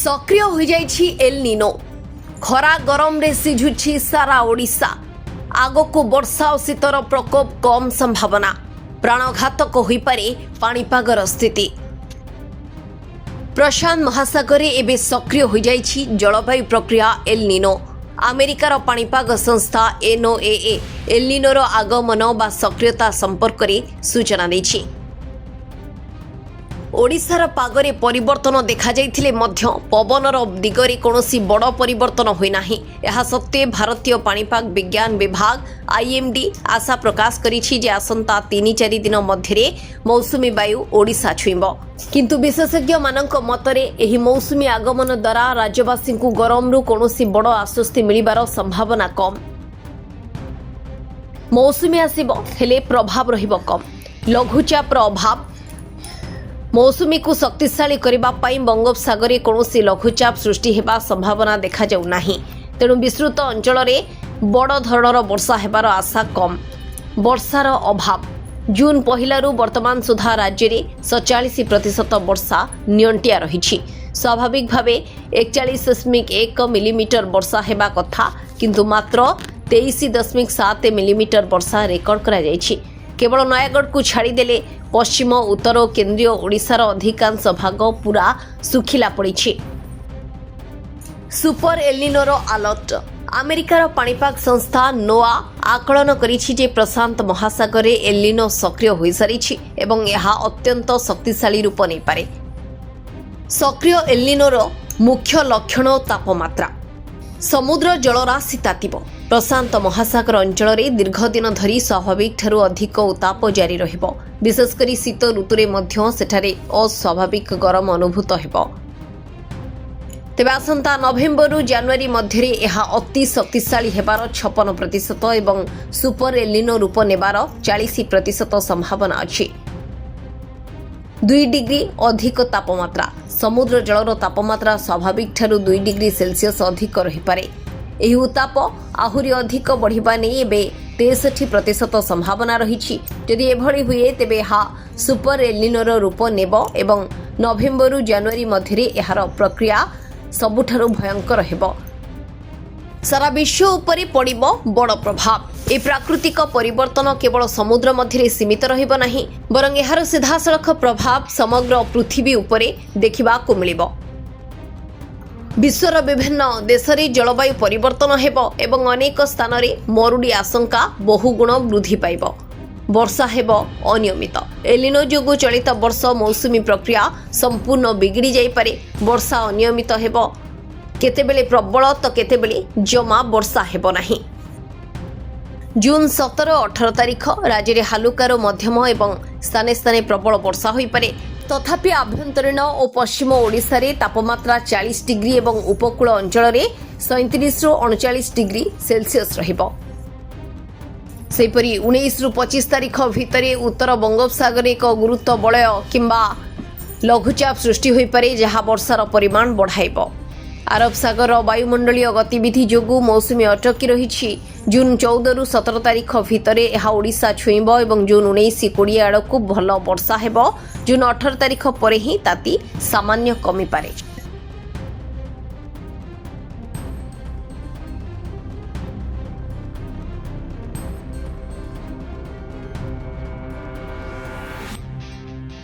सक्रिय हो जाइछि एल निनो। खरा गरम रे सिझुछि सारा ओडिशा। आगको वर्षा और शीतर प्रकोप कम संभावना। प्राणघातक हो पारे पाणीपागर स्थिति। प्रशांत महासागर एवं सक्रिय हो जाइछि जलवायु प्रक्रिया एल निनो। अमेरिकार पाणीपाग संस्था NOAA एल निनोर आगमन बा सक्रियता संपर्क में सूचना दैछि। ओडिशार पागरे परिवर्तन देखा जाइथिले मध्य पवनर दिगरे कौनसी बड़ परिवर्तन होई नाही। एहा सत्त्वे भारतीय पाणीपाग विज्ञान विभाग IMD आशा प्रकाश करिछि जे आसंता 3-4 दिन मध्यरे मौसुमी वायु ओडिशा छुइब। किंतु विशेषज्ञ मानक मतरे एही मौसुमी आगमन द्वारा राज्यवासी को गरम रु कौनसी बड़ आश्वस्ति मिलिबार संभावना कम। मौसुमी आसिब हेले प्रभाव रहिब कम। लघुचापर अभाव मौसुमी को शक्तिशाली करने बंगोपसागर कौनसी लघुचाप सृष्टि हेबा संभावना देखा जाउ नाही। तेणु विस्तृत अंचल में बड़ धरणर वर्षा हेबार आशा कम। वर्षार अभाव जून पहिलारू वर्तमान सुधा राज्य में 47% वर्षा नियंटिया रही। स्वाभाविक भाव 41.1 मिलीमीटर वर्षा हेबा कथा, किंतु मात्र 23.7 मिलीमीटर वर्षा रेकर्ड करा जायछि। केवल नयागढ़ को छाड़देले पश्चिम उत्तर और केन्द्रीय ओडिशार अधिकांश भाग पूरा सुखिला पड़ी। Super El Nino alert. अमेरिकार पाणीपाग संस्था नोआ आकलन करिछि जे प्रशांत महासागर एलिनो सक्रिय हो सारी एवं यह अत्यंत शक्तिशाली रूप नहीं पारे। सक्रिय एलिनोर मुख्य लक्षण तापमात्रा। समुद्र जलराशि तातिब। प्रशांत महासागर अंचल में दीर्घ दिन धरी स्वाभाविक ठारू अधिक उताप जारी रहिब। विशेषकर शीत ऋतुरे मध्य सेठारे अस्वाभाविक गरम अनुभूत हेब। तेबे आसंता नवेम्बर जनवरी मध्य यह अति शक्तिशाली हेबार 56% एवं सुपर एलिनो रूप नेबार 40% संभावना अछि। 2 डिग्री अधिक तापमात्रा। समुद्र जलर तापमात्रा स्वाभाविक ठारू 2 डिग्री सेल्सियस अधिक रहिपारे। एही उताप आहुरी अधिक बढ़िबा नै एबे 63% संभावना रही। यदि एभली हुए तेबे यह सुपर एलिनोर रूप नेब एवं नवेम्बर जनवरी मध्य यार प्रक्रिया सबुठारु भयंकर हेब। सारा विश्व उपरे पड़िबो बड़ प्रभाव। ए प्राकृतिक परिवर्तन केवल समुद्र मध्य सीमित रहिबो नाही, बरं यार सीधासलख प्रभाव समग्र पृथ्वी उपरे देखिबा को मिलिबो। विश्वर विभिन्न देश में जलवायु परिवर्तन हेब एवं अनेक स्थान में मरुड़ी आशंका बहुगुण वृद्धि पाइब। वर्षा हेब अनियमित। एलिनो जोगु चलित वर्ष मौसुमी प्रक्रिया संपूर्ण बिगड़ी जाई पारे। वर्षा अनियमित हेब। केतेबेले प्रबल तो केतेबेले जमा वर्षा हेब नाही। जून 17-18 तारीख राज्य में हालुकार मध्यम एवं स्थाने स्थाने प्रबल वर्षा होई पारे। तथापि आभ्यंतरीण और पश्चिम ओडिशा रे तापमात्रा 40 डिग्री एवं उपकूल अंचल में 37 ରୁ 39 डिग्री सेल्सियस रहिबो। सेपरी 19 ରୁ 25 तारीख भितर उत्तर बंगोपसागर एक गुरुत्व बलय किंबा लघुचाप सृष्टि होई पारे, जहां वर्षार परिमाण बढ़ाइबो। अरब सागर वायुमंडलीय गतिविधि जोगु मौसुमी अटकी रही। जून 14 ରୁ 17 तारीख भितर यह ओडिशा छुईब एवं जून 19-20 आड़ को भल वर्षा हेब। जून 18 तारीख पर ही ताती सामान्य कमी पारे।